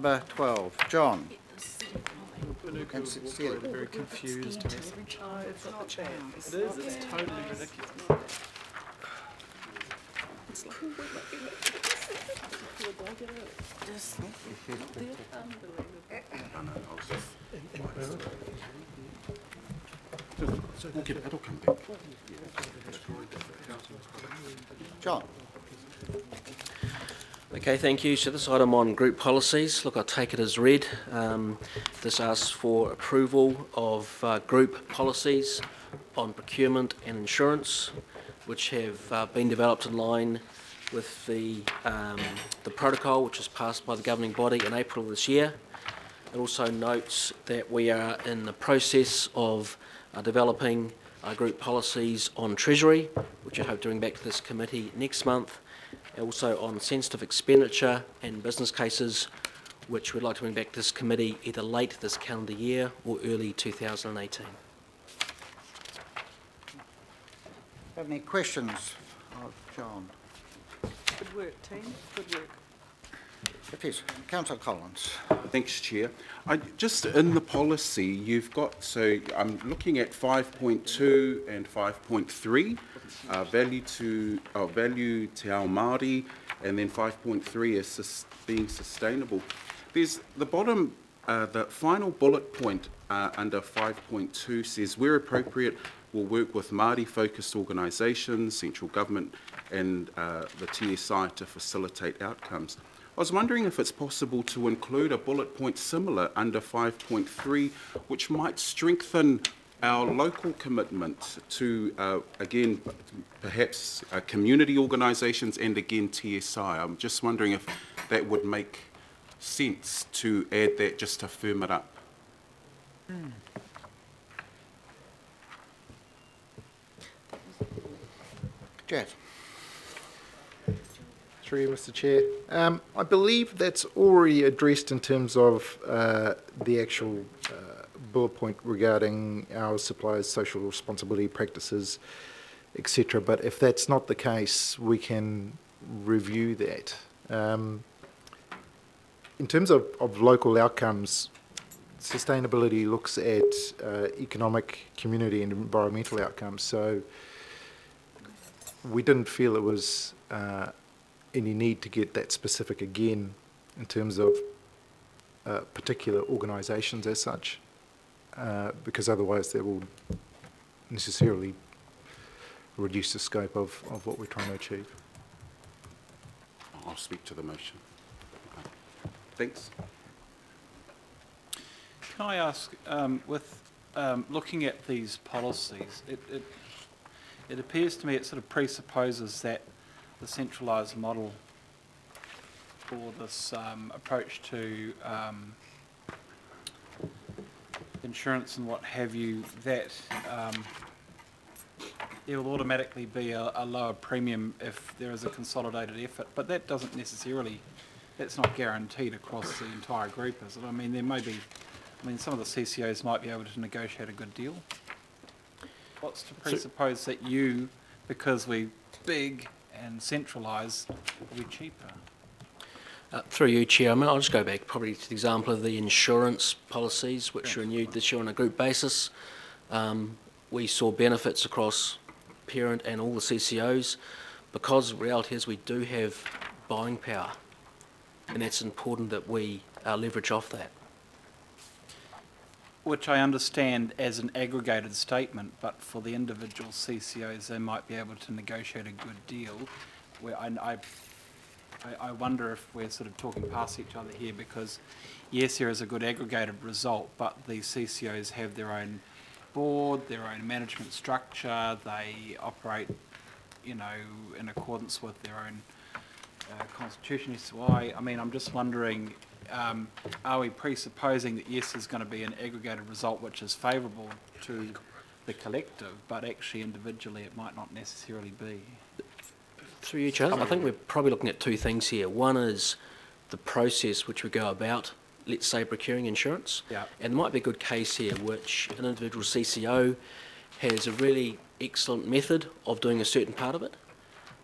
number 12. John. And Cecilia. Very confused. It's not that. It is. It's totally ridiculous. It's like, just It'll come back. John. Okay, thank you. So this item on group policies, look, I'll take it as read. This asks for approval of group policies on procurement and insurance, which have been developed in line with the protocol which was passed by the governing body in April this year. It also notes that we are in the process of developing group policies on Treasury, which I hope to bring back to this committee next month, and also on sensitive expenditure and business cases, which we'd like to bring back to this committee either late this calendar year or early 2018. Have any questions of John? good work, team. Good work. It is. Councillor Collins. Thanks, Chair. Just in the policy, you've got, so I'm looking at 5.2 and 5.3, value to our Māori, and then 5.3 is being sustainable. There's the bottom, the final bullet point under 5.2 says, where appropriate, we'll work with Māori-focused organisations, central government, and the TSI to facilitate outcomes. I was wondering if it's possible to include a bullet point similar under 5.3, which might strengthen our local commitment to, again, perhaps community organisations and, again, TSI. I'm just wondering if that would make sense to add that just to firm it up. Jazz. Through you, Mr. Chair. I believe that's already addressed in terms of the actual bullet point regarding our suppliers' social responsibility practices, etc. But if that's not the case, we can review that. In terms of local outcomes, sustainability looks at economic, community and environmental outcomes. So we didn't feel it was any need to get that specific again in terms of particular organisations as such, because otherwise that will necessarily reduce the scope of what we're trying to achieve. I'll speak to the motion. Okay. Thanks. Can I ask, with looking at these policies, it appears to me it sort of presupposes that the centralised model for this approach to insurance and what have you, that there will automatically be a lower premium if there is a consolidated effort, but that doesn't necessarily, that's not guaranteed across the entire group, is it? I mean, there may be, some of the CCOs might be able to negotiate a good deal. What's to presuppose that you, because we're big and centralised, will be cheaper? Through you, Chair, I'll just go back probably to the example of the insurance policies, which were renewed this year on a group basis. We saw benefits across parent and all the CCOs, because the reality is we do have buying power, and it's important that we leverage off that. Which I understand as an aggregated statement, but for the individual CCOs, they might be able to negotiate a good deal. Where I wonder if we're sort of talking past each other here, because yes, there is a good aggregated result, but the CCOs have their own board, their own management structure. They operate, in accordance with their own constitution. So I'm just wondering. Are we presupposing that yes, there's going to be an aggregated result which is favourable to the collective, but actually individually it might not necessarily be? Through you, Chair, I think we're probably looking at two things here. One is the process which we go about, let's say, procuring insurance. Yeah. And there might be a good case here which an individual CCO has a really excellent method of doing a certain part of it.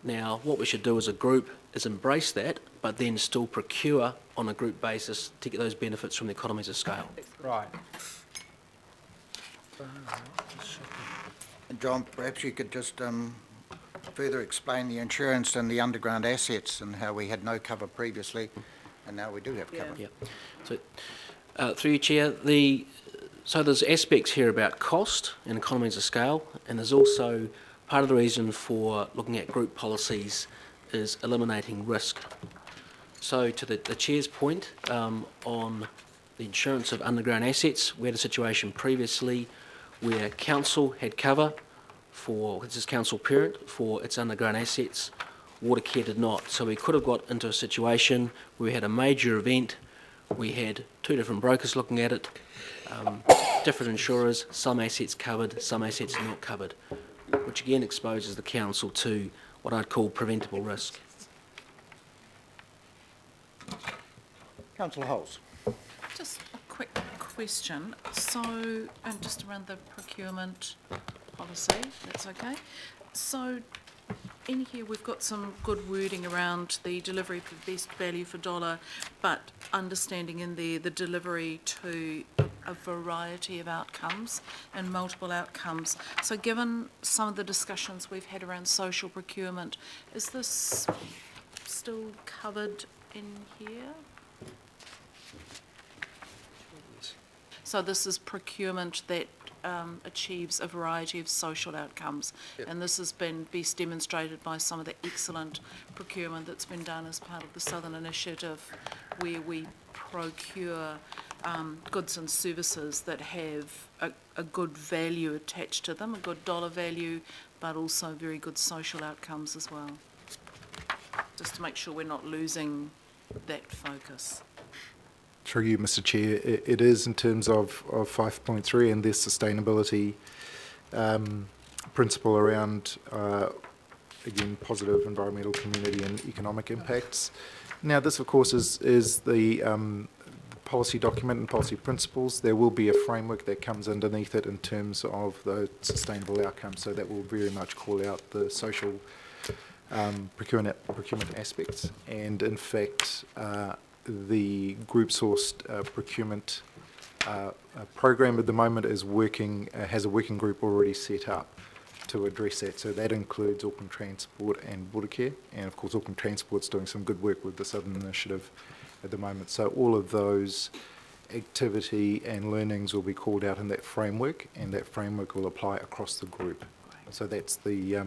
Now, what we should do as a group is embrace that, but then still procure on a group basis to get those benefits from the economies of scale. Right. And John, perhaps you could just further explain the insurance and the underground assets and how we had no cover previously and now we do have cover. Yeah. So, through you, Chair, so there's aspects here about cost and economies of scale, and there's also part of the reason for looking at group policies is eliminating risk. So to the Chair's point on the insurance of underground assets, we had a situation previously where council had cover for, this is council parent, for its underground assets, Watercare did not. So we could have got into a situation where we had a major event, we had two different brokers looking at it, different insurers, some assets covered, some assets not covered, which again exposes the council to what I'd call preventable risk. Councillor Holes. Just a quick question. So, and just around the procurement policy, that's okay. So, in here we've got some good wording around the delivery for best value for dollar, but understanding in there the delivery to a variety of outcomes and multiple outcomes. So given some of the discussions we've had around social procurement, is this still covered in here? So this is procurement that achieves a variety of social outcomes. Yep. And this has been best demonstrated by some of the excellent procurement that's been done as part of the Southern Initiative, where we procure goods and services that have a good value attached to them, a good dollar value, but also very good social outcomes as well. Just to make sure we're not losing that focus. Through you, Mr. Chair, it is in terms of 5.3 and this sustainability principle around, again, positive environmental, community and economic impacts. Now, this, of course, is the policy document and policy principles. There will be a framework that comes underneath it in terms of the sustainable outcomes, so that will very much call out the social procurement aspects. And, in fact, the group-sourced procurement program at the moment is working, has a working group already set up to address that. So that includes Auckland Transport and Watercare, and of course Auckland Transport's doing some good work with the Southern Initiative at the moment. So all of those activity and learnings will be called out in that framework, and that framework will apply across the group. So that's the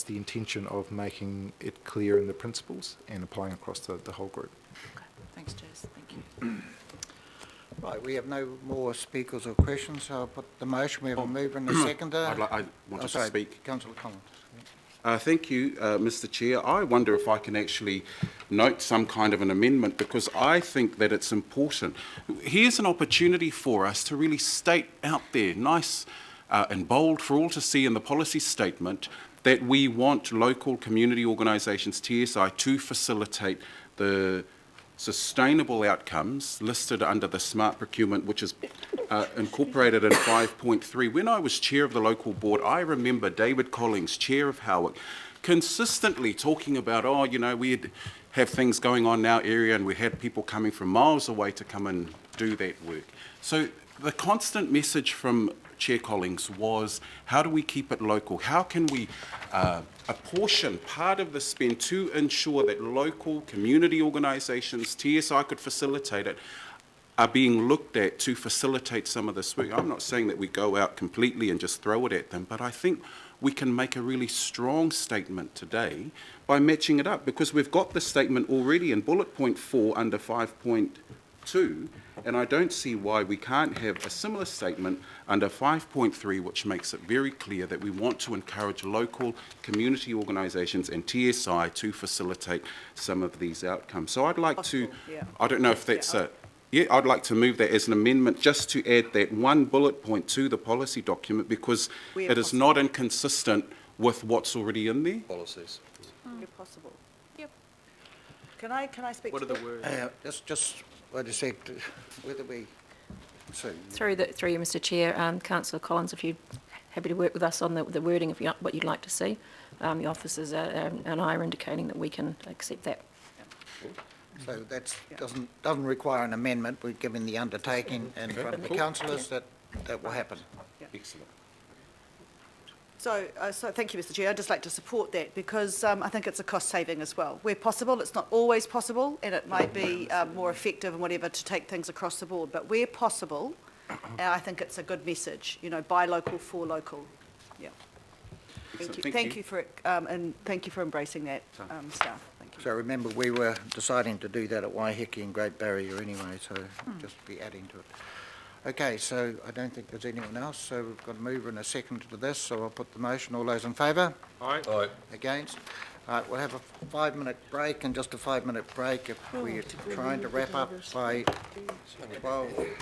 intention of making it clear in the principles and applying across the whole group. Okay, thanks, Jess. Thank you. Right, we have no more speakers or questions, so I'll put the motion. We have a mover and a seconder. I wanted to speak. Councillor Collins. Thank you, Mr. Chair. I wonder if I can actually note some kind of an amendment, because I think that it's important. Here's an opportunity for us to really state out there, nice and bold for all to see in the policy statement, that we want local community organisations, TSI, to facilitate the sustainable outcomes listed under the smart procurement, which is incorporated in 5.3. When I was chair of the local board, I remember David Collins, chair of Howick, consistently talking about, oh, you know, we'd have things going on in our area and we had people coming from miles away to come and do that work. So the constant message from Chair Collins was, how do we keep it local? How can we apportion part of the spend to ensure that local community organisations, TSI could facilitate it, are being looked at to facilitate some of this work? I'm not saying that we go out completely and just throw it at them, but I think we can make a really strong statement today by matching it up, because we've got the statement already in bullet point 4 under 5.2, and I don't see why we can't have a similar statement under 5.3, which makes it very clear that we want to encourage local community organisations and TSI to facilitate some of these outcomes. So I'd like to, I don't know if that's I'd like to move that as an amendment, just to add that one bullet point to the policy document, because it is not inconsistent with what's already in there. Policies. If possible. Yep. Can I speak What to are the that? words? Just wait a sec, whether we, so, Through you, Mr. Chair, Councillor Collins, if you're happy to work with us on the wording of what you'd like to see. the officers and I are indicating that we can accept that. So that doesn't require an amendment. We're giving the undertaking in front of the councillors that will happen. Excellent. So thank you, Mr Chair. I'd just like to support that because I think it's a cost saving as well. Where possible, it's not always possible, and it might be more effective and whatever to take things across the board. But where possible, I think it's a good message. You know, buy local for local. Yeah. Thank you. Thank you for it, and thank you for embracing that, staff. Thank you. So remember, we were deciding to do that at Waiheke and Great Barrier anyway, so just be adding to it. Okay, so I don't think there's anyone else, so we've got a mover and a second to this, so I'll put the motion. All those in favour? Aye. Against? All right, we'll have a 5-minute break, and just a 5-minute break if we're trying to wrap up by 12.